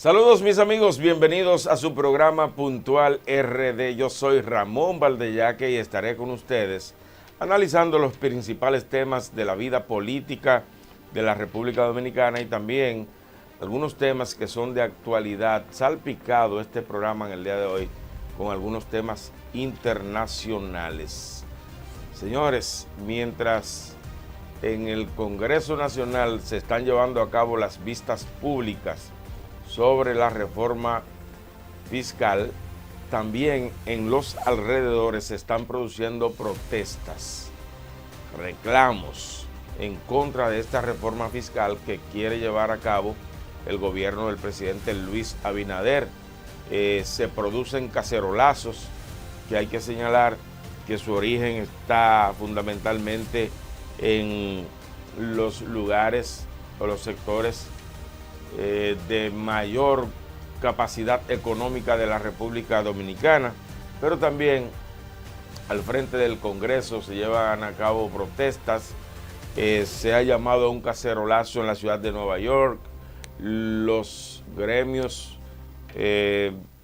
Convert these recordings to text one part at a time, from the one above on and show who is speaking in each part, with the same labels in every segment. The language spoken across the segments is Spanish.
Speaker 1: Saludos mis amigos, bienvenidos a su programa Puntual RD. Yo soy Ramón Valdeyaque y estaré con ustedes analizando los principales temas de la vida política de la República Dominicana y también algunos temas que son de actualidad, salpicado este programa en el día de hoy con algunos temas internacionales. Señores, mientras en el Congreso Nacional se están llevando a cabo las vistas públicas sobre la reforma fiscal, también en los alrededores se están produciendo protestas, reclamos en contra de esta reforma fiscal que quiere llevar a cabo el gobierno del presidente Luis Abinader. Se producen cacerolazos que hay que señalar que su origen está fundamentalmente en los lugares o los sectores de mayor capacidad económica de la República Dominicana, pero también al frente del Congreso se llevan a cabo protestas. Se ha llamado a un cacerolazo en la ciudad de Nueva York. Los gremios,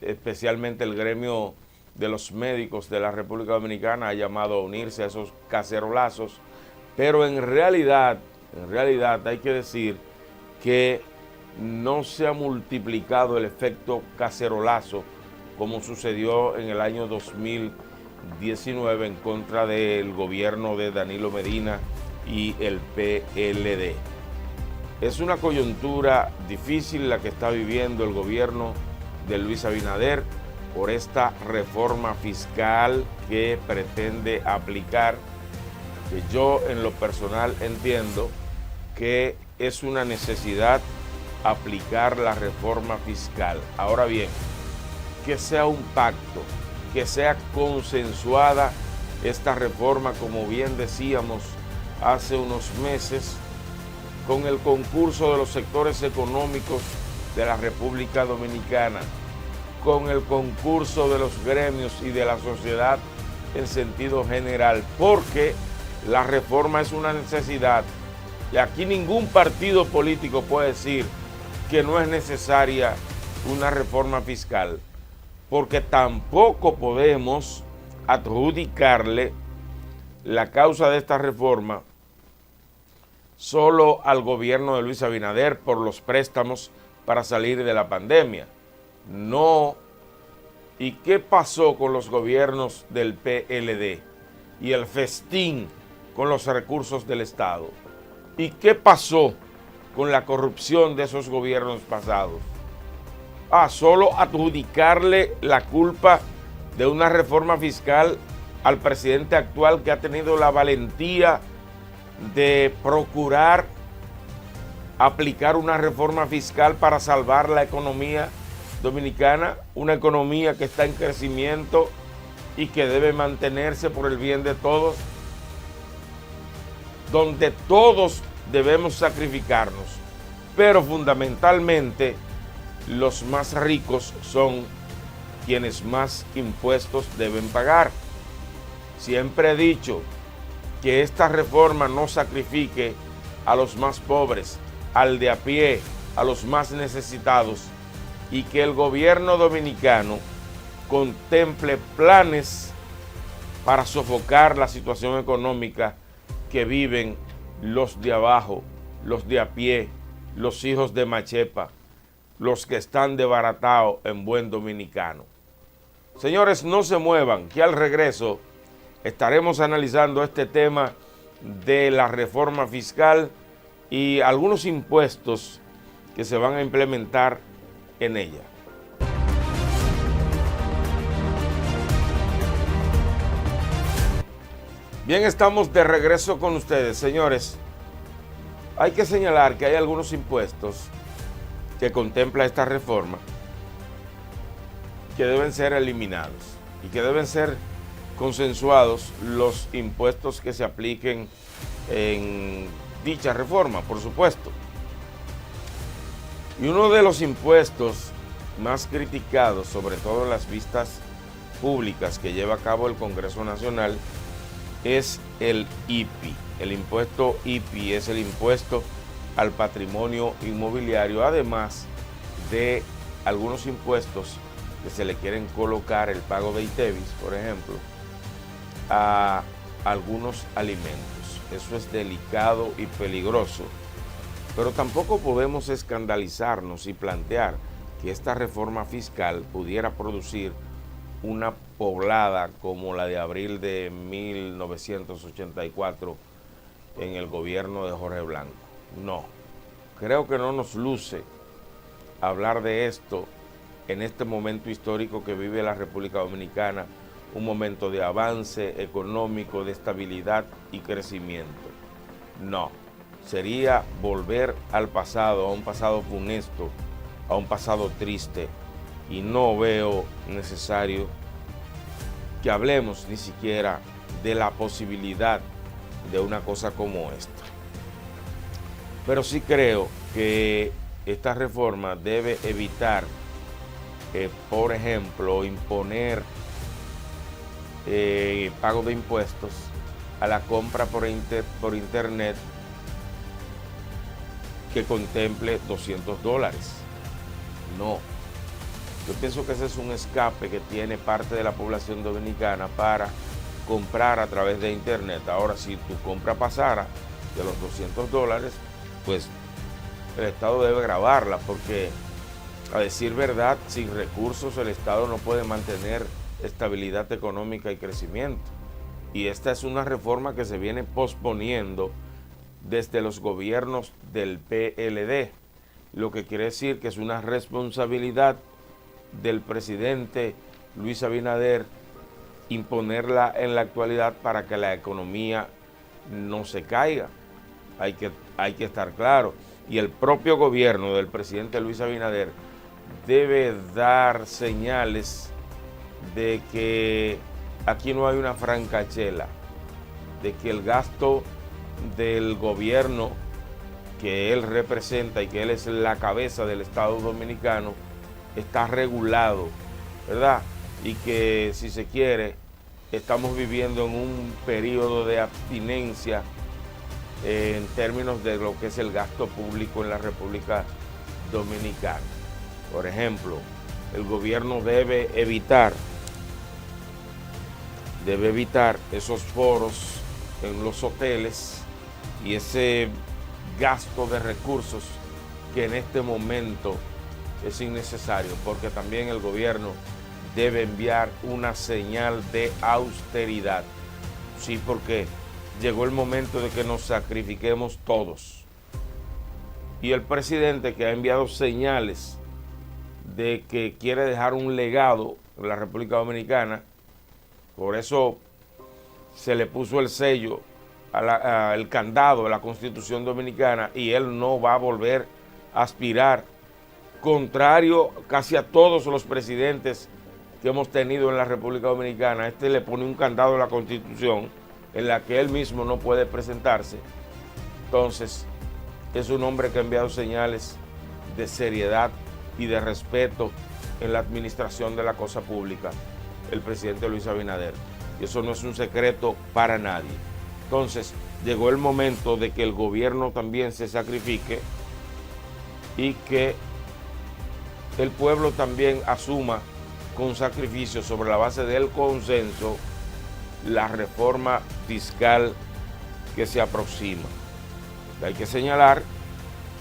Speaker 1: especialmente el gremio de los médicos de la República Dominicana, ha llamado a unirse a esos cacerolazos, pero en realidad hay que decir que no se ha multiplicado el efecto cacerolazo como sucedió en el año 2019 en contra del gobierno de Danilo Medina y el PLD. Es una coyuntura difícil la que está viviendo el gobierno de Luis Abinader por esta reforma fiscal que pretende aplicar, que yo en lo personal entiendo que es una necesidad aplicar la reforma fiscal. Ahora bien, que sea un pacto, que sea consensuada esta reforma, como bien decíamos hace unos meses, con el concurso de los sectores económicos de la República Dominicana, con el concurso de los gremios y de la sociedad en sentido general, porque la reforma es una necesidad y aquí ningún partido político puede decir que no es necesaria una reforma fiscal, porque tampoco podemos adjudicarle la causa de esta reforma solo al gobierno de Luis Abinader por los préstamos para salir de la pandemia. No. ¿Y qué pasó con los gobiernos del PLD y el festín con los recursos del Estado? ¿Y qué pasó con la corrupción de esos gobiernos pasados? Solo adjudicarle la culpa de una reforma fiscal al presidente actual, que ha tenido la valentía de procurar aplicar una reforma fiscal para salvar la economía dominicana, una economía que está en crecimiento y que debe mantenerse por el bien de todos, donde todos debemos sacrificarnos, pero fundamentalmente los más ricos son quienes más impuestos deben pagar. Siempre he dicho que esta reforma no sacrifique a los más pobres, al de a pie, a los más necesitados, y que el gobierno dominicano contemple planes para sofocar la situación económica que viven los de abajo, los de a pie, los hijos de Machepa, los que están desbaratados en buen dominicano. Señores, no se muevan, que al regreso estaremos analizando este tema de la reforma fiscal y algunos impuestos que se van a implementar en ella. Bien, estamos de regreso con ustedes, señores. Hay que señalar que hay algunos impuestos que contempla esta reforma que deben ser eliminados y que deben ser consensuados los impuestos que se apliquen en dicha reforma, por supuesto. Y uno de los impuestos más criticados, sobre todo en las vistas públicas que lleva a cabo el Congreso Nacional, es el IPI. El impuesto IPI es el impuesto al patrimonio inmobiliario, además de algunos impuestos que se le quieren colocar, el pago de ITEVIS, por ejemplo, a algunos alimentos. Eso es delicado y peligroso, pero tampoco podemos escandalizarnos y plantear que esta reforma fiscal pudiera producir una poblada como la de abril de 1984 en el gobierno de Jorge Blanco. No, creo que no nos luce hablar de esto en este momento histórico que vive la República Dominicana, un momento de avance económico, de estabilidad y crecimiento. No, sería volver al pasado, a un pasado funesto, a un pasado triste, y no veo necesario que hablemos ni siquiera de la posibilidad de una cosa como esta. Pero sí creo que esta reforma debe evitar, por ejemplo, imponer pago de impuestos a la compra por internet que contemple $200. No, yo pienso que ese es un escape que tiene parte de la población dominicana para comprar a través de internet. Ahora, si tu compra pasara de los $200, pues el Estado debe gravarla, porque a decir verdad, sin recursos el Estado no puede mantener estabilidad económica y crecimiento. Y esta es una reforma que se viene posponiendo desde los gobiernos del PLD, lo que quiere decir que es una responsabilidad del presidente Luis Abinader imponerla en la actualidad para que la economía no se caiga. Hay que estar claro. Y el propio gobierno del presidente Luis Abinader debe dar señales de que aquí no hay una francachela, de que el gasto del gobierno que él representa y que él es la cabeza del Estado dominicano está regulado, ¿verdad? Y que, si se quiere, estamos viviendo en un periodo de abstinencia en términos de lo que es el gasto público en la República Dominicana. Por ejemplo, el gobierno debe evitar esos foros en los hoteles y ese gasto de recursos que en este momento es innecesario, porque también el gobierno debe enviar una señal de austeridad. Sí, porque llegó el momento de que nos sacrifiquemos todos. Y el presidente, que ha enviado señales de que quiere dejar un legado en la República Dominicana, por eso se le puso el sello, el candado de la Constitución Dominicana, y él no va a volver a aspirar, contrario casi a todos los presidentes que hemos tenido en la República Dominicana. Este le pone un candado a la Constitución en la que él mismo no puede presentarse. Entonces, es un hombre que ha enviado señales de seriedad y de respeto en la administración de la cosa pública, el presidente Luis Abinader. Y eso no es un secreto para nadie. Entonces, llegó el momento de que el gobierno también se sacrifique y que el pueblo también asuma con sacrificio, sobre la base del consenso, la reforma fiscal que se aproxima. Hay que señalar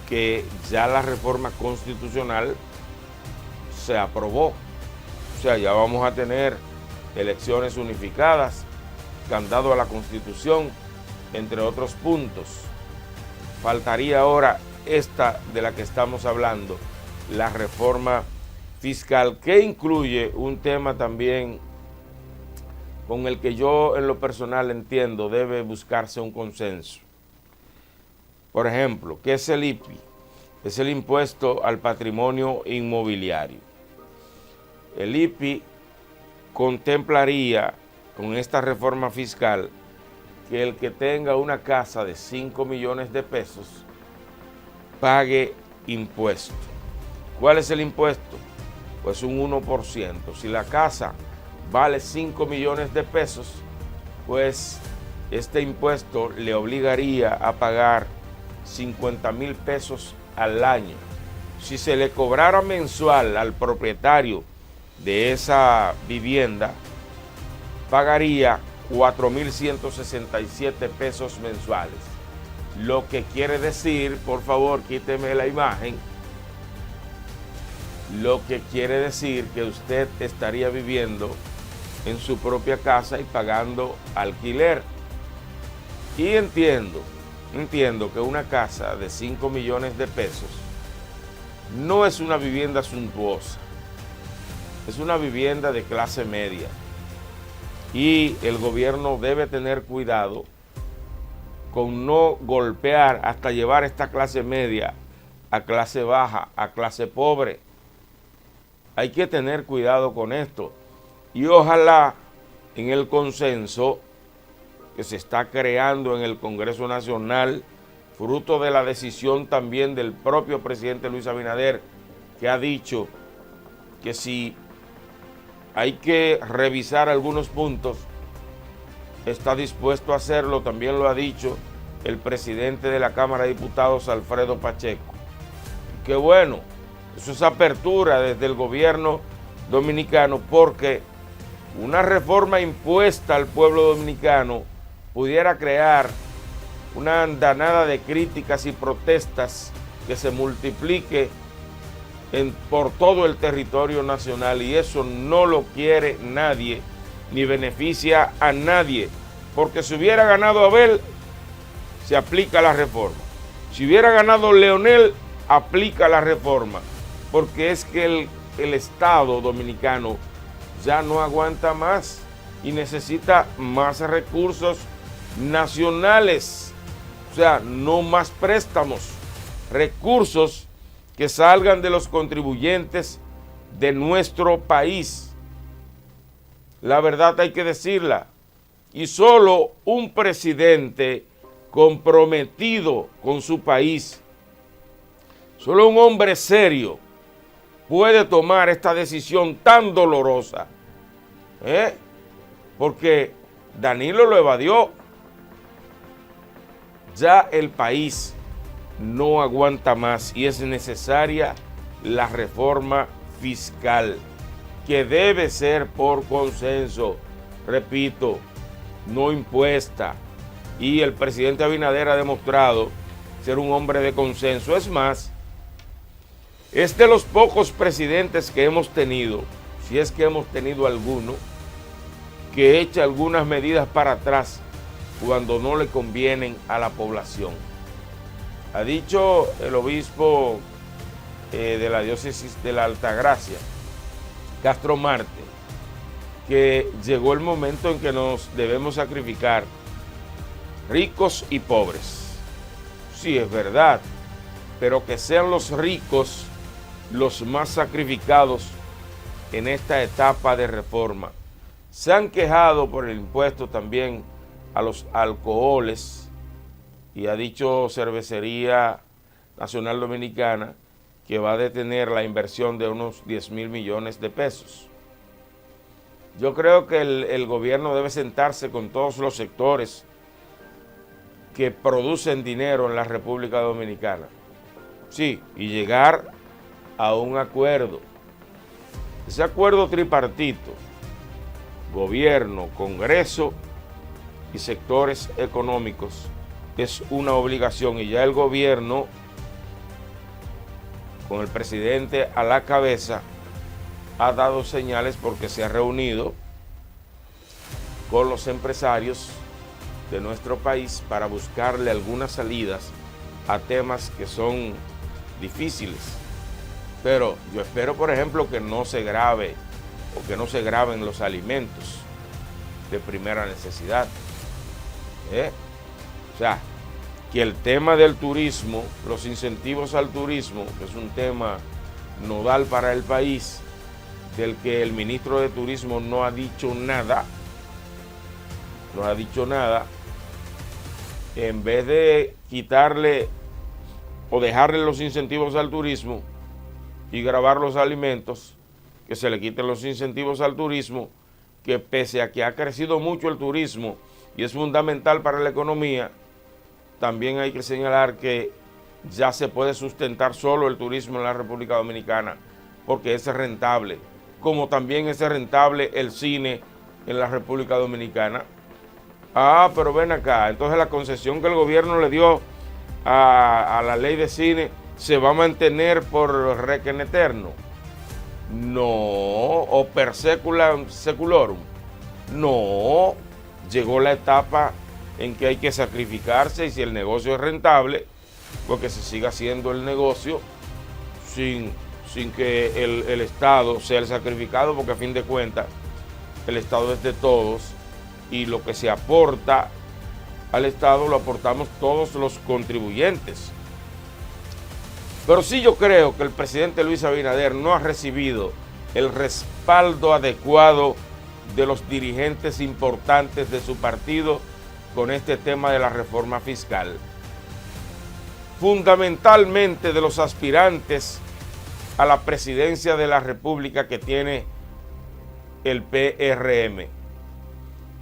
Speaker 1: que ya la reforma constitucional se aprobó. O sea, ya vamos a tener elecciones unificadas, candado a la Constitución, entre otros puntos. Faltaría ahora esta de la que estamos hablando, la reforma fiscal, que incluye un tema también con el que yo en lo personal entiendo debe buscarse un consenso. Por ejemplo, ¿qué es el IPI? Es el impuesto al patrimonio inmobiliario. El IPI contemplaría con esta reforma fiscal que el que tenga una casa de 5 millones de pesos pague impuesto. ¿Cuál es el impuesto? Pues un 1%. Si la casa vale 5 millones de pesos, pues este impuesto le obligaría a pagar 50,000 pesos al año. si se le cobrara mensual al propietario de esa vivienda, pagaría 4.167 pesos mensuales. Lo que quiere decir, por favor, quíteme la imagen, lo que quiere decir que usted estaría viviendo en su propia casa y pagando alquiler. Y entiendo que una casa de 5 millones de pesos no es una vivienda suntuosa, es una vivienda de clase media. Y el gobierno debe tener cuidado con no golpear hasta llevar esta clase media a clase baja, a clase pobre. Hay que tener cuidado con esto. Y ojalá en el consenso que se está creando en el Congreso Nacional, fruto de la decisión también del propio presidente Luis Abinader, que ha dicho que si hay que revisar algunos puntos, está dispuesto a hacerlo. También lo ha dicho el presidente de la Cámara de Diputados, Alfredo Pacheco. Qué bueno, eso es apertura desde el gobierno dominicano, porque una reforma impuesta al pueblo dominicano pudiera crear una andanada de críticas y protestas que se multiplique por todo el territorio nacional, y eso no lo quiere nadie, ni beneficia a nadie, porque si hubiera ganado Abel, se aplica la reforma. Si hubiera ganado Leonel, aplica la reforma, porque es que el Estado dominicano ya no aguanta más y necesita más recursos nacionales, o sea, no más préstamos, recursos que salgan de los contribuyentes de nuestro país. La verdad hay que decirla, y solo un presidente comprometido con su país, solo un hombre serio puede tomar esta decisión tan dolorosa, porque Danilo lo evadió. Ya el país no aguanta más y es necesaria la reforma fiscal, que debe ser por consenso, repito, no impuesta. Y el presidente Abinader ha demostrado ser un hombre de consenso. Es más, es de los pocos presidentes que hemos tenido, si es que hemos tenido alguno, que echa algunas medidas para atrás cuando no le convienen a la población. Ha dicho el obispo de la diócesis de la Altagracia, Castro Marte, que llegó el momento en que nos debemos sacrificar, ricos y pobres. Sí, es verdad, pero que sean los ricos los más sacrificados en esta etapa de reforma. Se han quejado por el impuesto también a los alcoholes, y ha dicho Cervecería Nacional Dominicana que va a detener la inversión de unos 10.000 millones de pesos. Yo creo que el gobierno debe sentarse con todos los sectores que producen dinero en la República Dominicana. Sí, y llegar a un acuerdo. Ese acuerdo tripartito, gobierno, Congreso y sectores económicos, es una obligación, y ya el gobierno, con el presidente a la cabeza, ha dado señales porque se ha reunido con los empresarios de nuestro país para buscarle algunas salidas a temas que son difíciles. Pero yo espero, por ejemplo, que no se grave o que no se graven los alimentos de primera necesidad. O sea, que el tema del turismo, los incentivos al turismo, que es un tema nodal para el país, del que el ministro de Turismo no ha dicho nada, en vez de quitarle o dejarle los incentivos al turismo y gravar los alimentos, que se le quiten los incentivos al turismo, que pese a que ha crecido mucho el turismo y es fundamental para la economía, también hay que señalar que ya se puede sustentar solo el turismo en la República Dominicana, porque es rentable, como también es rentable el cine en la República Dominicana. Ah, pero ven acá, entonces la concesión que el gobierno le dio a la ley de cine se va a mantener por requiem eterno. No, o per seculorum. No, llegó la etapa en que hay que sacrificarse, y si el negocio es rentable, pues que se siga haciendo el negocio sin que el Estado sea el sacrificado, porque a fin de cuentas el Estado es de todos y lo que se aporta al Estado lo aportamos todos los contribuyentes. Pero sí, yo creo que el presidente Luis Abinader no ha recibido el respaldo adecuado de los dirigentes importantes de su partido con este tema de la reforma fiscal. Fundamentalmente de los aspirantes a la presidencia de la República que tiene el PRM.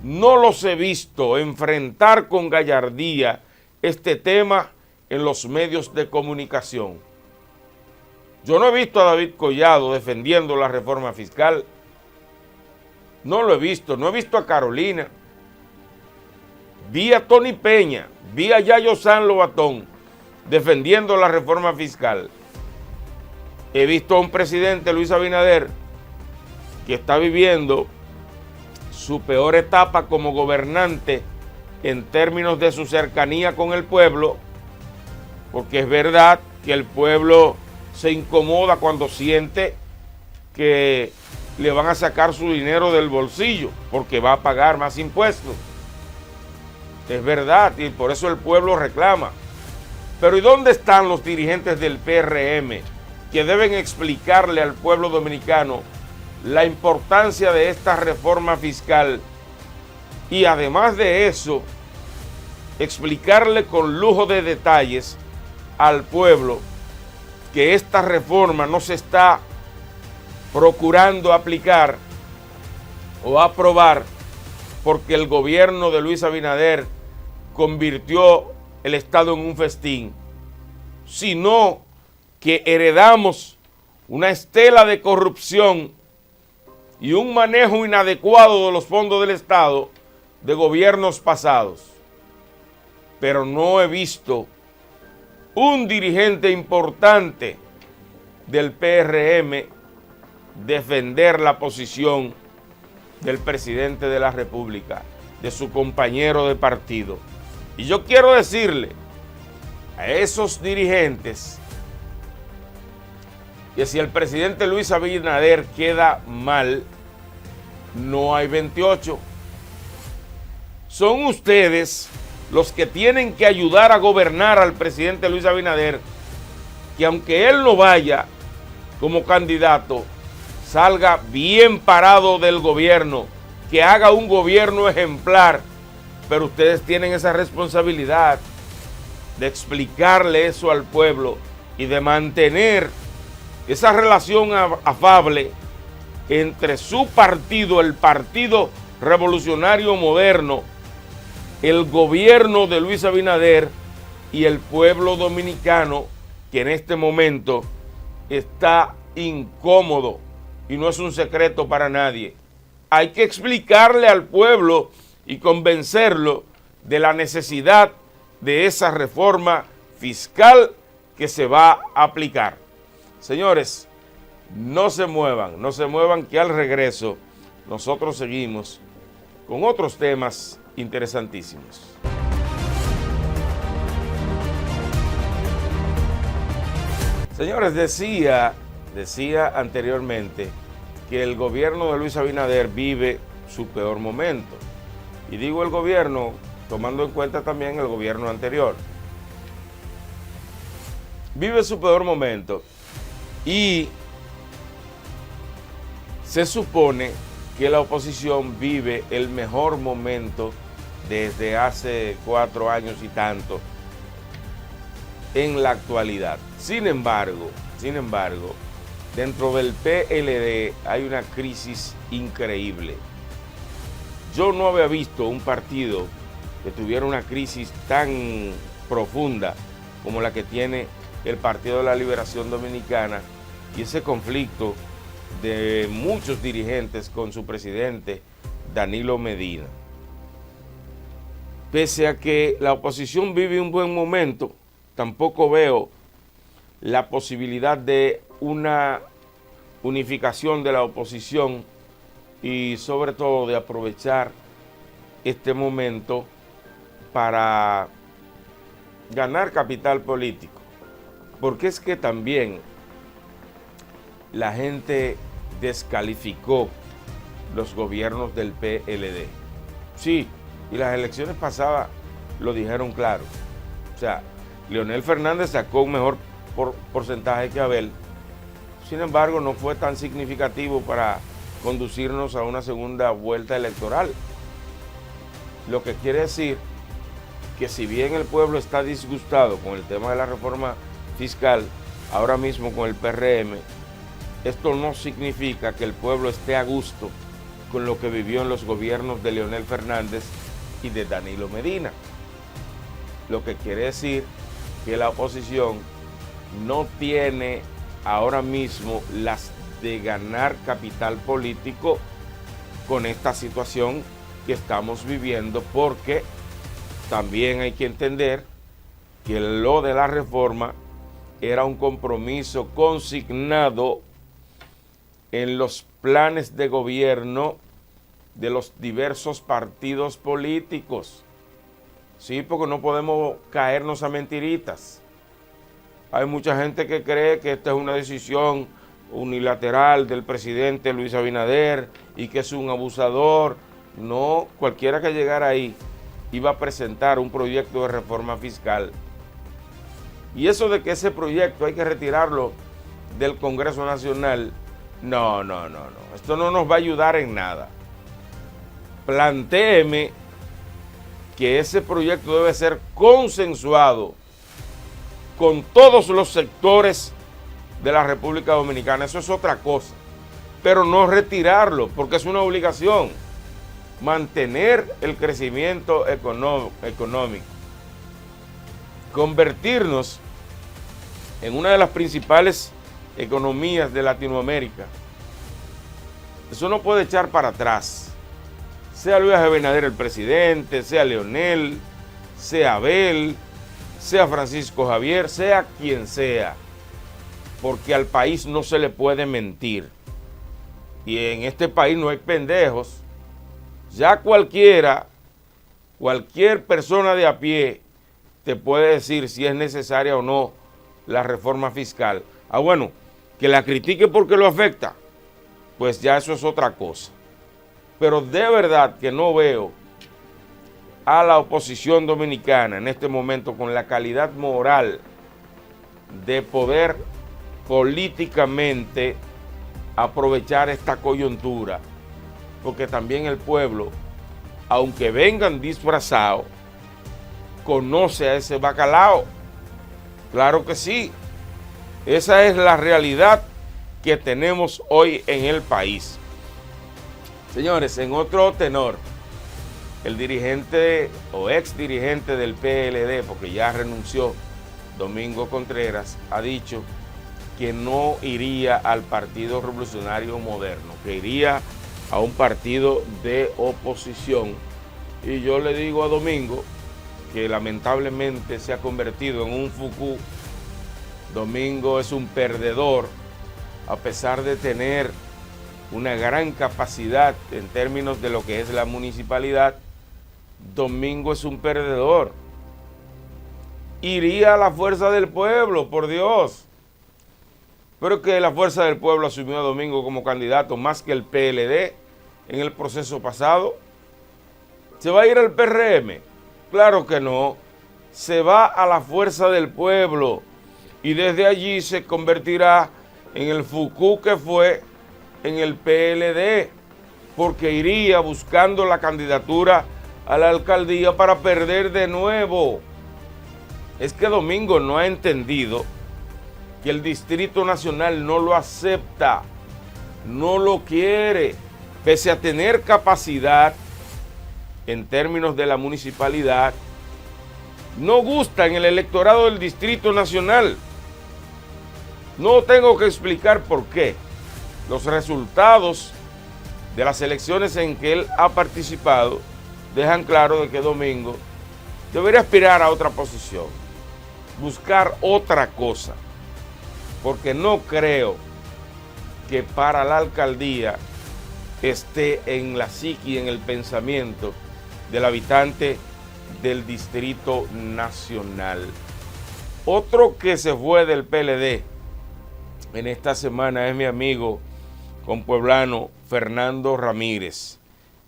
Speaker 1: No los he visto enfrentar con gallardía este tema en los medios de comunicación. Yo no he visto a David Collado defendiendo la reforma fiscal. No lo he visto. No he visto a Carolina. Vi a Tony Peña, vi a Yayo San Lobatón defendiendo la reforma fiscal. He visto a un presidente, Luis Abinader, que está viviendo su peor etapa como gobernante en términos de su cercanía con el pueblo, porque es verdad que el pueblo se incomoda cuando siente que le van a sacar su dinero del bolsillo, porque va a pagar más impuestos. Es verdad, y por eso el pueblo reclama. Pero ¿y dónde están los dirigentes del PRM que deben explicarle al pueblo dominicano la importancia de esta reforma fiscal? Y además de eso, explicarle con lujo de detalles al pueblo que esta reforma no se está procurando aplicar o aprobar porque el gobierno de Luis Abinader convirtió el Estado en un festín, sino que heredamos una estela de corrupción y un manejo inadecuado de los fondos del Estado de gobiernos pasados. Pero no he visto un dirigente importante del PRM defender la posición del presidente de la República, de su compañero de partido. Y yo quiero decirle a esos dirigentes que si el presidente Luis Abinader queda mal, no hay 28. Son ustedes los que tienen que ayudar a gobernar al presidente Luis Abinader, que aunque él no vaya como candidato, salga bien parado del gobierno, que haga un gobierno ejemplar. Pero ustedes tienen esa responsabilidad de explicarle eso al pueblo y de mantener esa relación afable entre su partido, el Partido Revolucionario Moderno, el gobierno de Luis Abinader y el pueblo dominicano, que en este momento está incómodo y no es un secreto para nadie. Hay que explicarle al pueblo y convencerlo de la necesidad de esa reforma fiscal que se va a aplicar. Señores, no se muevan que al regreso nosotros seguimos con otros temas interesantísimos. Señores, decía anteriormente que el gobierno de Luis Abinader vive su peor momento. Y digo el gobierno tomando en cuenta también el gobierno anterior. Vive su peor momento y se supone que la oposición vive el mejor momento desde hace 4 años y tanto en la actualidad. Sin embargo, dentro del PLD hay una crisis increíble. Yo no había visto un partido que tuviera una crisis tan profunda como la que tiene el Partido de la Liberación Dominicana y ese conflicto de muchos dirigentes con su presidente Danilo Medina. Pese a que la oposición vive un buen momento, tampoco veo la posibilidad de una unificación de la oposición y sobre todo de aprovechar este momento para ganar capital político, porque es que también la gente descalificó los gobiernos del PLD. Sí, y las elecciones pasadas lo dijeron claro. O sea, Leonel Fernández sacó un mejor porcentaje que Abel. Sin embargo, no fue tan significativo para conducirnos a una segunda vuelta electoral. Lo que quiere decir que si bien el pueblo está disgustado con el tema de la reforma fiscal, ahora mismo con el PRM, esto no significa que el pueblo esté a gusto con lo que vivió en los gobiernos de Leonel Fernández y de Danilo Medina. Lo que quiere decir que la oposición no tiene ahora mismo las de ganar capital político con esta situación que estamos viviendo, porque también hay que entender que lo de la reforma era un compromiso consignado en los planes de gobierno de los diversos partidos políticos. Sí, porque no podemos caernos a mentiritas. Hay mucha gente que cree que esta es una decisión unilateral del presidente Luis Abinader y que es un abusador. No, cualquiera que llegara ahí iba a presentar un proyecto de reforma fiscal. Y eso de que ese proyecto hay que retirarlo del Congreso Nacional, no. Esto no nos va a ayudar en nada. Plantéeme que ese proyecto debe ser consensuado con todos los sectores de la República Dominicana. Eso es otra cosa. Pero no retirarlo, porque es una obligación. Mantener el crecimiento económico. Convertirnos en una de las principales economías de Latinoamérica. Eso no puede echar para atrás. Sea Luis Abinader el presidente, sea Leonel, sea Abel, sea Francisco Javier, sea quien sea, porque al país no se le puede mentir. Y en este país no hay pendejos. Ya cualquier persona de a pie te puede decir si es necesaria o no la reforma fiscal. Ah, bueno, que la critique porque lo afecta, pues ya eso es otra cosa. Pero de verdad que no veo a la oposición dominicana en este momento con la calidad moral de poder políticamente aprovechar esta coyuntura, porque también el pueblo, aunque vengan disfrazados, conoce a ese bacalao. Claro que sí, esa es la realidad que tenemos hoy en el país. Señores, en otro tenor, el dirigente o ex dirigente del PLD, porque ya renunció, Domingo Contreras, ha dicho que no iría al Partido Revolucionario Moderno, que iría a un partido de oposición. Y yo le digo a Domingo, que lamentablemente se ha convertido en un fucú. Domingo es un perdedor, a pesar de tener una gran capacidad en términos de lo que es la municipalidad. Domingo es un perdedor. Iría a la Fuerza del Pueblo, por Dios. Pero que la Fuerza del Pueblo asumió a Domingo como candidato más que el PLD en el proceso pasado. ¿Se va a ir al PRM? Claro que no. Se va a la Fuerza del Pueblo y desde allí se convertirá en el fucú que fue en el PLD, porque iría buscando la candidatura a la alcaldía para perder de nuevo. Es que Domingo no ha entendido que el Distrito Nacional no lo acepta, no lo quiere, pese a tener capacidad en términos de la municipalidad. no gusta en el electorado del Distrito Nacional. No tengo que explicar por qué. Los resultados de las elecciones en que él ha participado dejan claro de que Domingo debería aspirar a otra posición, buscar otra cosa, porque no creo que para la alcaldía esté en la psique, en el pensamiento del habitante del Distrito Nacional. Otro que se fue del PLD en esta semana es mi amigo compueblano Fernando Ramírez.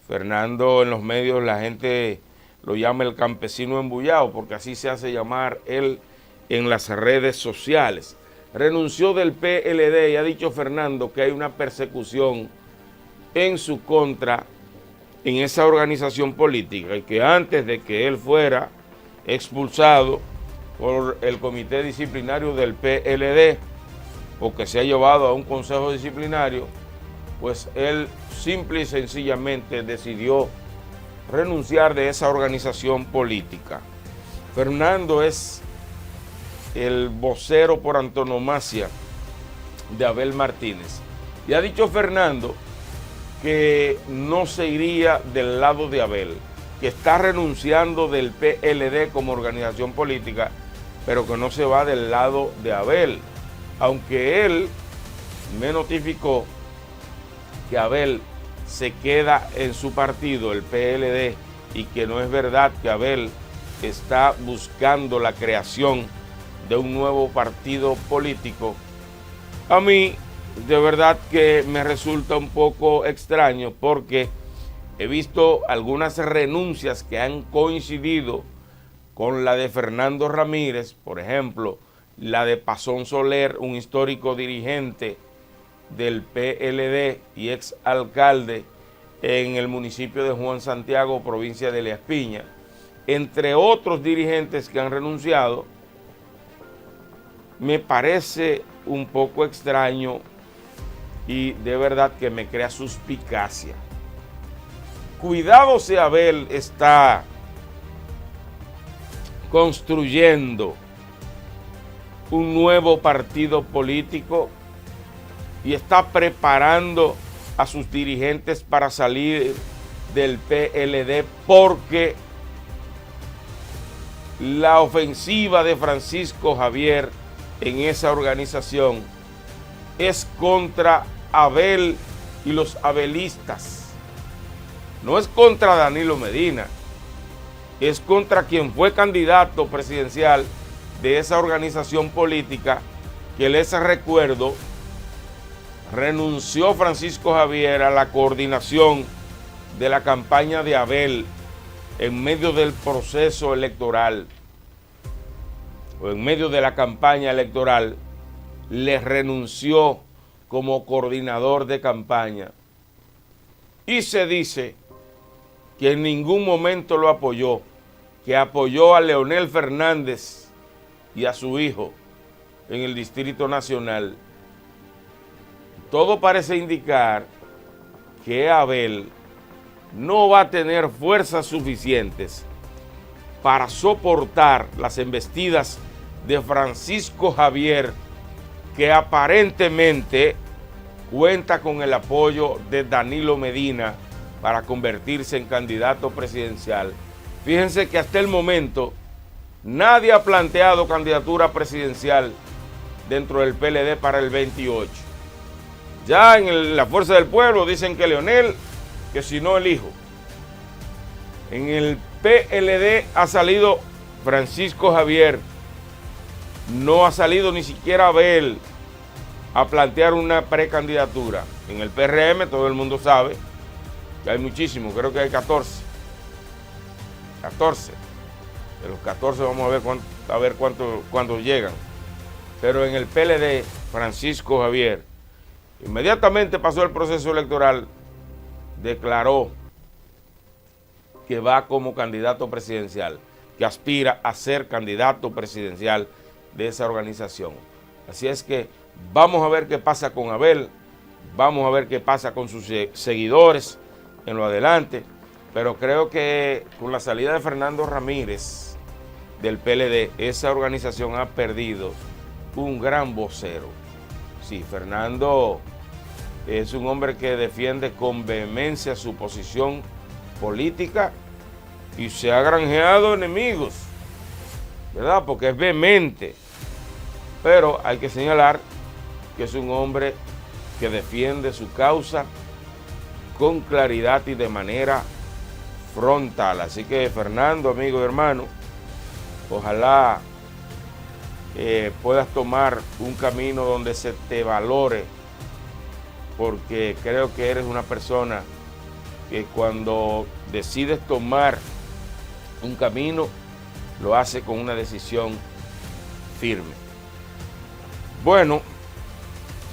Speaker 1: Fernando, en los medios la gente lo llama el campesino embullado, porque así se hace llamar él en las redes sociales. Renunció del PLD y ha dicho Fernando que hay una persecución en su contra en esa organización política y que antes de que él fuera expulsado por el comité disciplinario del PLD o que se ha llevado a un consejo disciplinario, pues él simple y sencillamente decidió renunciar de esa organización política. Fernando es el vocero por antonomasia de Abel Martínez. Y ha dicho Fernando que no se iría del lado de Abel, que está renunciando del PLD como organización política, pero que no se va del lado de Abel, aunque él me notificó que Abel se queda en su partido, el PLD, y que no es verdad que Abel está buscando la creación de un nuevo partido político. A mí de verdad que me resulta un poco extraño porque he visto algunas renuncias que han coincidido con la de Fernando Ramírez, por ejemplo, la de Pazón Soler, un histórico dirigente del PLD y ex alcalde en el municipio de Juan Santiago, provincia de Elías Piña, entre otros dirigentes que han renunciado. Me parece un poco extraño y de verdad que me crea suspicacia. Cuidado si Abel está construyendo un nuevo partido político y está preparando a sus dirigentes para salir del PLD, porque la ofensiva de Francisco Javier en esa organización es contra Abel y los abelistas. No es contra Danilo Medina, es contra quien fue candidato presidencial de esa organización política, que les recuerdo, renunció Francisco Javier a la coordinación de la campaña de Abel en medio del proceso electoral, o en medio de la campaña electoral, le renunció como coordinador de campaña. Y se dice que en ningún momento lo apoyó, que apoyó a Leonel Fernández y a su hijo en el Distrito Nacional. Todo parece indicar que Abel no va a tener fuerzas suficientes para soportar las embestidas de Francisco Javier, que aparentemente cuenta con el apoyo de Danilo Medina para convertirse en candidato presidencial. Fíjense que hasta el momento nadie ha planteado candidatura presidencial dentro del PLD para el 28. Ya en la Fuerza del Pueblo dicen que Leonel, que si no el hijo. En el PLD ha salido Francisco Javier, no ha salido ni siquiera Abel a plantear una precandidatura. En el PRM todo el mundo sabe que hay muchísimos, creo que hay 14. 14. De los 14 vamos a ver cuántos llegan. Pero en el PLD, Francisco Javier, inmediatamente pasó el proceso electoral, declaró que va como candidato presidencial, que aspira a ser candidato presidencial de esa organización. Así es que vamos a ver qué pasa con Abel, vamos a ver qué pasa con sus seguidores en lo adelante, pero creo que con la salida de Fernando Ramírez del PLD, esa organización ha perdido un gran vocero. Sí, Fernando es un hombre que defiende con vehemencia su posición política y se ha granjeado enemigos, ¿verdad? Porque es vehemente. Pero hay que señalar que es un hombre que defiende su causa con claridad y de manera frontal. Así que, Fernando, amigo y hermano, ojalá puedas tomar un camino donde se te valore, porque creo que eres una persona que cuando decides tomar un camino, lo hace con una decisión firme. Bueno,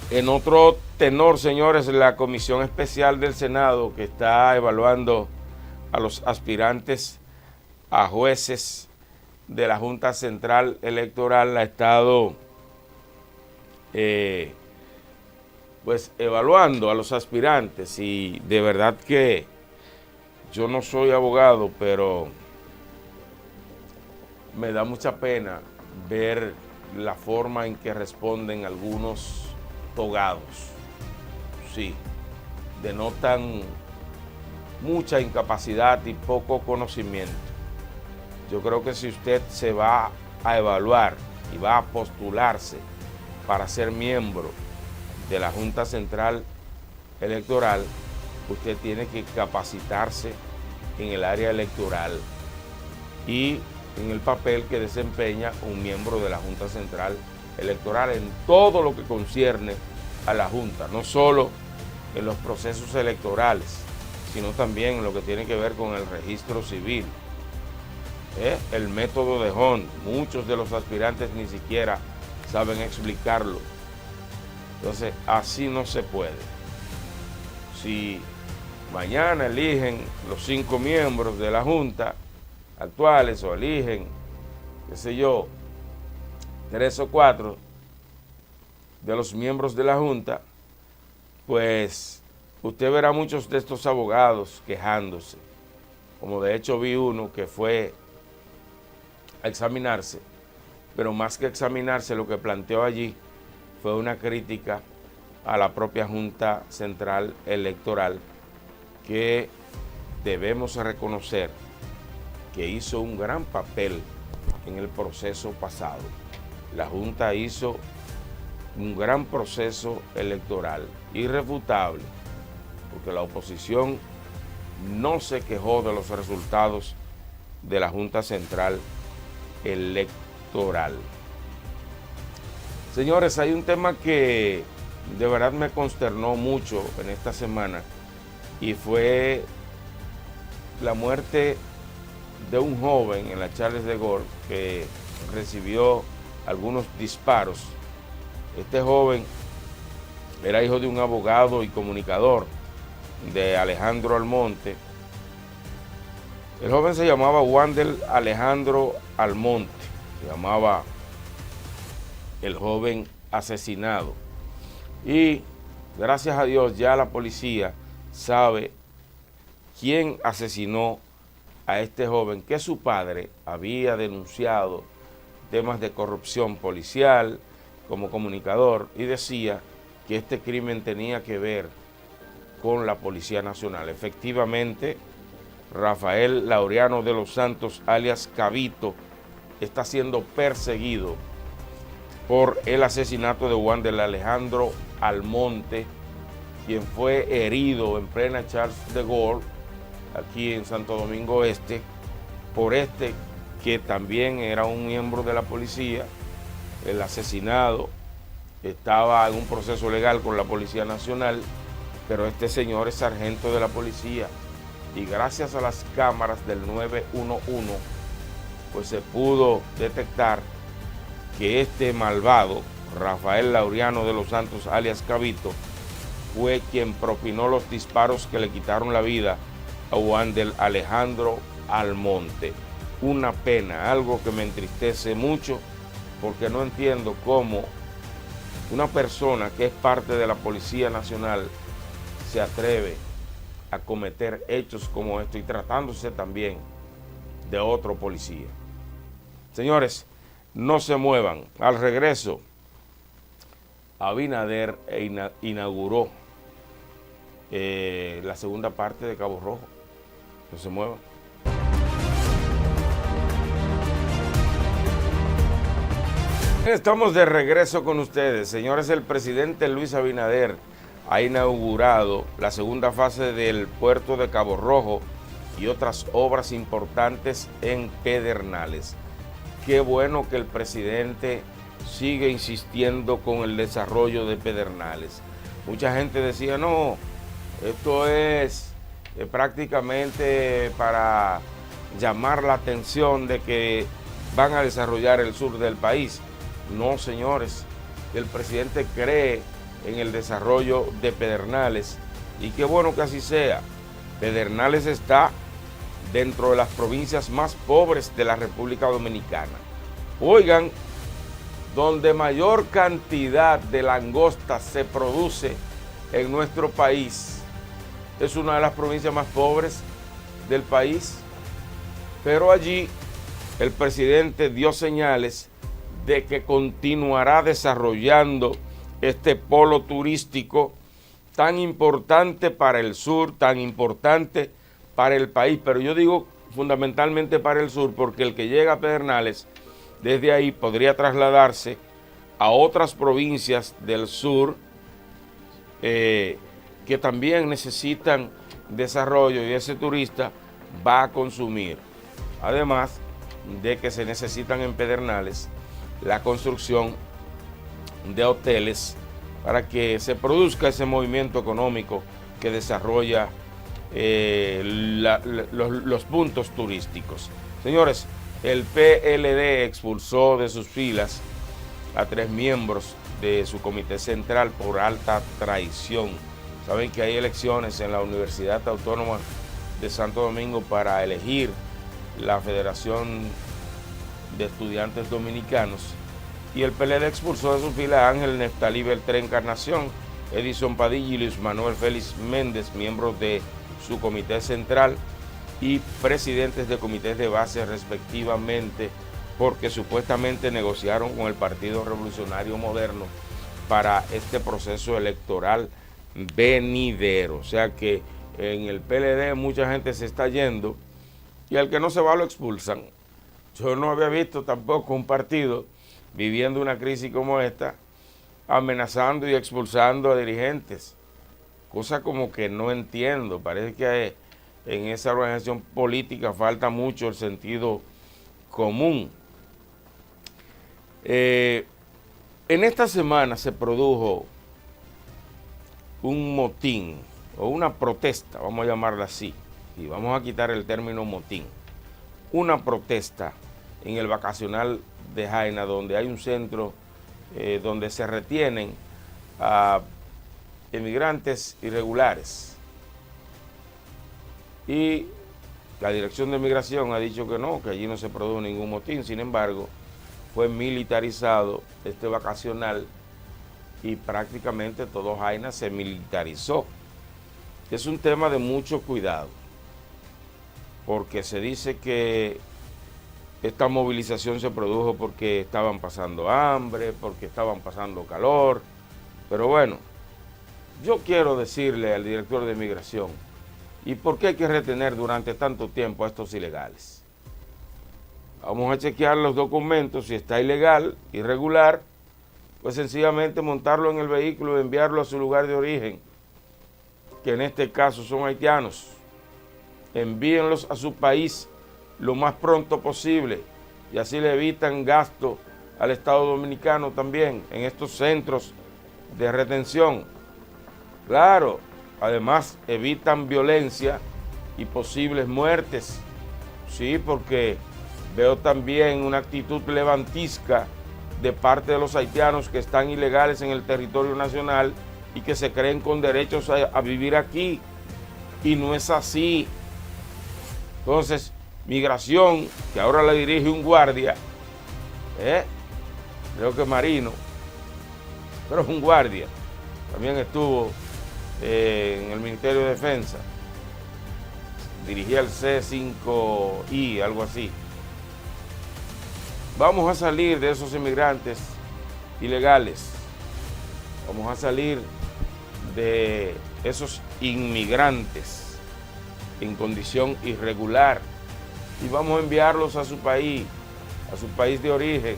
Speaker 1: en otro tenor, señores, la Comisión Especial del Senado, que está evaluando a los aspirantes a jueces de la Junta Central Electoral, ha estado pues evaluando a los aspirantes, y de verdad que yo no soy abogado, pero me da mucha pena ver la forma en que responden algunos togados. Sí, denotan mucha incapacidad y poco conocimiento. Yo creo que si usted se va a evaluar y va a postularse para ser miembro de la Junta Central Electoral, usted tiene que capacitarse en el área electoral y en el papel que desempeña un miembro de la Junta Central Electoral en todo lo que concierne a la Junta, no solo en los procesos electorales, sino también en lo que tiene que ver con el registro civil, el método de Hunt. Muchos de los aspirantes ni siquiera saben explicarlo. Entonces, así no se puede. Si mañana eligen los 5 miembros de la Junta actuales, o eligen, qué sé yo, 3 o 4 de los miembros de la Junta, pues usted verá muchos de estos abogados quejándose, como de hecho vi uno que fue a examinarse, pero más que examinarse, lo que planteó allí fue una crítica a la propia Junta Central Electoral, que debemos reconocer que hizo un gran papel en el proceso pasado. La Junta hizo un gran proceso electoral, irrefutable, porque la oposición no se quejó de los resultados de la Junta Central Electoral. Señores, hay un tema que de verdad me consternó mucho en esta semana, y fue la muerte de un joven en la Charles de Gaulle que recibió algunos disparos. Este joven era hijo de un abogado y comunicador, de Alejandro Almonte. El joven se llamaba Wander Alejandro Almonte, se llamaba el joven asesinado. Y gracias a Dios ya la policía sabe quién asesinó a este joven, que su padre había denunciado temas de corrupción policial como comunicador, y decía que este crimen tenía que ver con la Policía Nacional. Efectivamente, Rafael Laureano de los Santos, alias Cabito, está siendo perseguido por el asesinato de Wander Alejandro Almonte, quien fue herido en plena Charles de Gaulle, aquí en Santo Domingo Este, por este que también era un miembro de la policía. El asesinado estaba en un proceso legal con la Policía Nacional, pero este señor es sargento de la policía, y gracias a las cámaras del 911, pues se pudo detectar que este malvado, Rafael Laureano de los Santos, alias Cabito, fue quien propinó los disparos que le quitaron la vida a Wander Alejandro Almonte. Una pena, algo que me entristece mucho, porque no entiendo cómo una persona que es parte de la Policía Nacional se atreve a cometer hechos como esto, y tratándose también de otro policía. Señores, no se muevan. Al regreso, Abinader inauguró la segunda parte de Cabo Rojo. No se muevan. Estamos de regreso con ustedes. Señores, el presidente Luis Abinader ha inaugurado la segunda fase del puerto de Cabo Rojo y otras obras importantes en Pedernales. Qué bueno que el presidente sigue insistiendo con el desarrollo de Pedernales. Mucha gente decía, no, esto es prácticamente para llamar la atención de que van a desarrollar el sur del país. No, señores, el presidente cree en el desarrollo de Pedernales y qué bueno que así sea. Pedernales está dentro de las provincias más pobres de la República Dominicana. Oigan, donde mayor cantidad de langosta se produce en nuestro país, es una de las provincias más pobres del país, pero allí el presidente dio señales de que continuará desarrollando este polo turístico tan importante para el sur, tan importante para el país, pero yo digo fundamentalmente para el sur, porque el que llega a Pedernales, desde ahí podría trasladarse a otras provincias del sur que también necesitan desarrollo y ese turista va a consumir. Además de que se necesitan en Pedernales la construcción de hoteles para que se produzca ese movimiento económico que desarrolla los puntos turísticos. Señores, el PLD expulsó de sus filas a 3 miembros de su comité central por alta traición. Saben que hay elecciones en la Universidad Autónoma de Santo Domingo para elegir la Federación de Estudiantes Dominicanos y el PLD expulsó de su fila a Ángel Neftalí Beltré Encarnación, Edison Padilla y Luis Manuel Félix Méndez, miembros de su comité central y presidentes de comités de base respectivamente, porque supuestamente negociaron con el Partido Revolucionario Moderno para este proceso electoral venidero. O sea que en el PLD mucha gente se está yendo y al que no se va lo expulsan. Yo no había visto tampoco un partido viviendo una crisis como esta, amenazando y expulsando a dirigentes. Cosa como que no entiendo. Parece que en esa organización política falta mucho el sentido común. En esta semana se produjo un motín o una protesta, vamos a llamarla así, y vamos a quitar el término motín. Una protesta en el vacacional de Jaina, donde hay un centro donde se retienen a inmigrantes irregulares. Y la Dirección de Migración ha dicho que no, que allí no se produjo ningún motín. Sin embargo, fue militarizado este vacacional y prácticamente todo Jaina se militarizó. Es un tema de mucho cuidado, porque se dice que esta movilización se produjo porque estaban pasando hambre, porque estaban pasando calor. Pero bueno, yo quiero decirle al director de Migración, ¿y por qué hay que retener durante tanto tiempo a estos ilegales? Vamos a chequear los documentos, si está ilegal, irregular, pues sencillamente montarlo en el vehículo y enviarlo a su lugar de origen, que en este caso son haitianos. Envíenlos a su país lo más pronto posible y así le evitan gasto al Estado Dominicano también en estos centros de retención. Claro, además evitan violencia y posibles muertes. Sí, porque veo también una actitud levantisca de parte de los haitianos que están ilegales en el territorio nacional y que se creen con derechos a vivir aquí. Y no es así. Entonces, Migración, que ahora la dirige un guardia, creo que Marino, pero es un guardia, también estuvo en el Ministerio de Defensa, dirigía el C5I, algo así. Vamos a salir de esos inmigrantes ilegales. Vamos a salir de esos inmigrantes en condición irregular y vamos a enviarlos a su país de origen,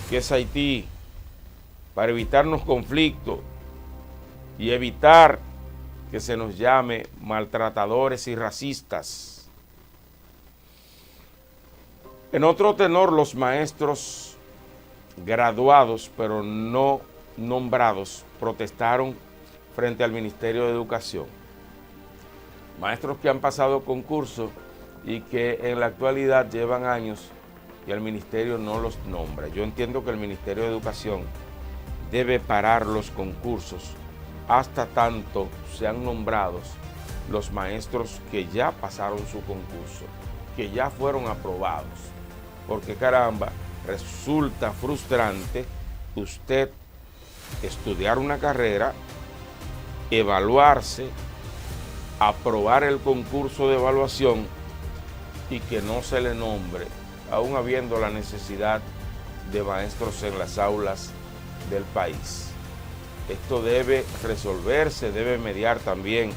Speaker 1: que es Haití, para evitarnos conflictos y evitar que se nos llame maltratadores y racistas. En otro tenor, los maestros graduados pero no nombrados protestaron frente al Ministerio de Educación. Maestros que han pasado concurso y que en la actualidad llevan años y el ministerio no los nombra. Yo entiendo que el Ministerio de Educación debe parar los concursos hasta tanto sean nombrados los maestros que ya pasaron su concurso, que ya fueron aprobados. Porque caramba, resulta frustrante usted estudiar una carrera, evaluarse, aprobar el concurso de evaluación y que no se le nombre, aún habiendo la necesidad de maestros en las aulas del país. Esto debe resolverse, debe mediar también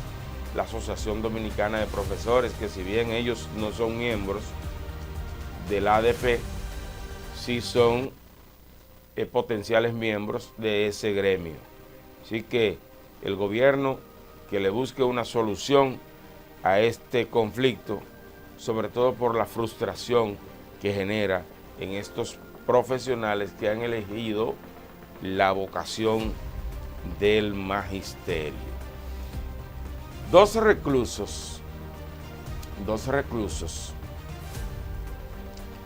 Speaker 1: la Asociación Dominicana de Profesores, que si bien ellos no son miembros del ADP, sí son potenciales miembros de ese gremio. Así que el gobierno que le busque una solución a este conflicto, sobre todo por la frustración que genera en estos profesionales que han elegido la vocación del magisterio. Dos reclusos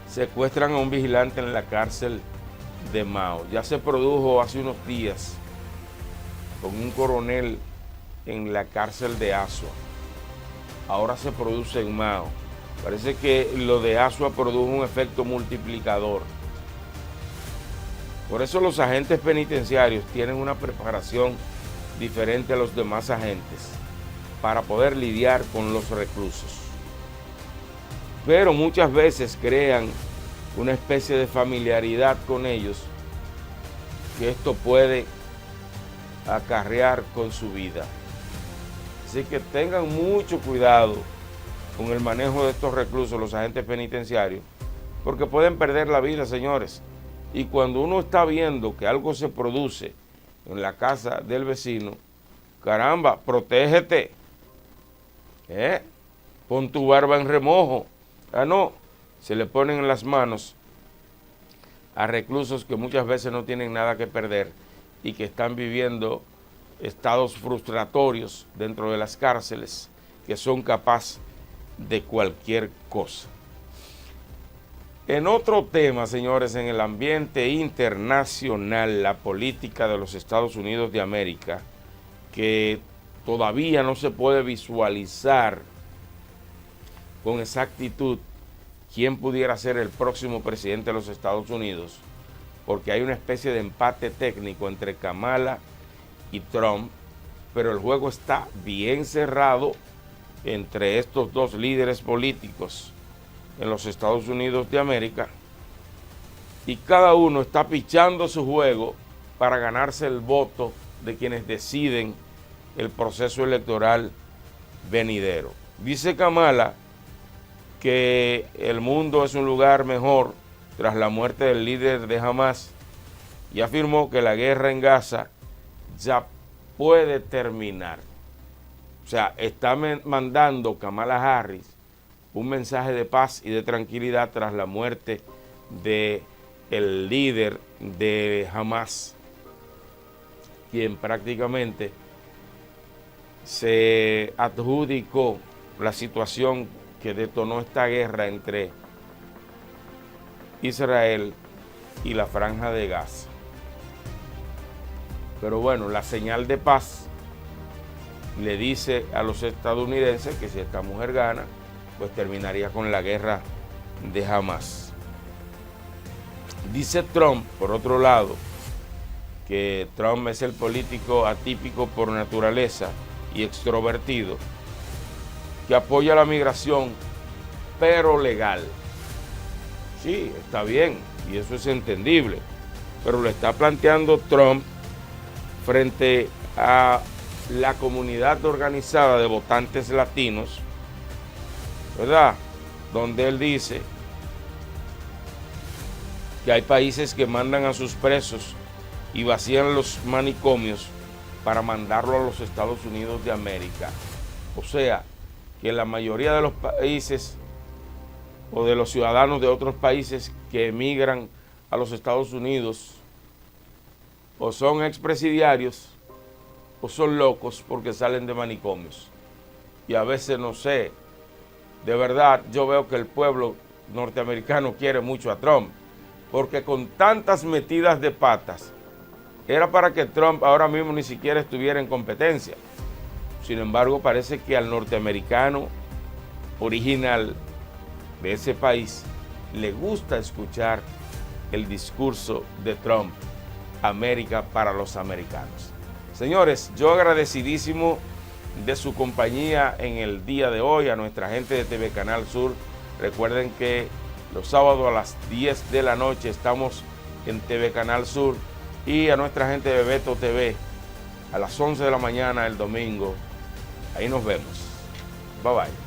Speaker 1: secuestran a un vigilante en la cárcel de Mao. Ya se produjo hace unos días con un coronel en la cárcel de Asua. Ahora se produce en Mao. Parece que lo de Asua produjo un efecto multiplicador. Por eso los agentes penitenciarios tienen una preparación diferente a los demás agentes para poder lidiar con los reclusos. Pero muchas veces crean una especie de familiaridad con ellos, que esto puede acarrear con su vida. Así que tengan mucho cuidado con el manejo de estos reclusos, los agentes penitenciarios, porque pueden perder la vida, señores. Y cuando uno está viendo que algo se produce en la casa del vecino, caramba, protégete. Pon tu barba en remojo. Ah, no, se le ponen en las manos a reclusos que muchas veces no tienen nada que perder y que están viviendo estados frustratorios dentro de las cárceles, que son capaces de cualquier cosa. En otro tema, señores, en el ambiente internacional, la política de los Estados Unidos de América, que todavía no se puede visualizar con exactitud quién pudiera ser el próximo presidente de los Estados Unidos, porque hay una especie de empate técnico entre Kamala y Trump, pero el juego está bien cerrado entre estos dos líderes políticos en los Estados Unidos de América, y cada uno está pichando su juego para ganarse el voto de quienes deciden el proceso electoral venidero. Dice Kamala que el mundo es un lugar mejor tras la muerte del líder de Hamas y afirmó que la guerra en Gaza ya puede terminar. O sea, está mandando Kamala Harris un mensaje de paz y de tranquilidad tras la muerte del líder de Hamas, quien prácticamente se adjudicó la situación que detonó esta guerra entre Israel y la Franja de Gaza. Pero bueno, la señal de paz le dice a los estadounidenses que si esta mujer gana, pues terminaría con la guerra de Hamas. Dice Trump, por otro lado, que Trump es el político atípico por naturaleza y extrovertido, que apoya la migración, pero legal. Sí, está bien, y eso es entendible, pero lo está planteando Trump frente a la comunidad organizada de votantes latinos, ¿verdad? Donde él dice que hay países que mandan a sus presos y vacían los manicomios para mandarlo a los Estados Unidos de América. O sea, que la mayoría de los países o de los ciudadanos de otros países que emigran a los Estados Unidos o son expresidiarios o son locos porque salen de manicomios. Y a veces no sé, de verdad yo veo que el pueblo norteamericano quiere mucho a Trump, porque con tantas metidas de patas, era para que Trump ahora mismo ni siquiera estuviera en competencia. Sin embargo, parece que al norteamericano original de ese país le gusta escuchar el discurso de Trump, América para los americanos. Señores, yo agradecidísimo de su compañía en el día de hoy, a nuestra gente de TV Canal Sur. Recuerden que los sábados a las 10 de la noche estamos en TV Canal Sur, y a nuestra gente de Beto TV a las 11 de la mañana el domingo. Ahí nos vemos. Bye bye.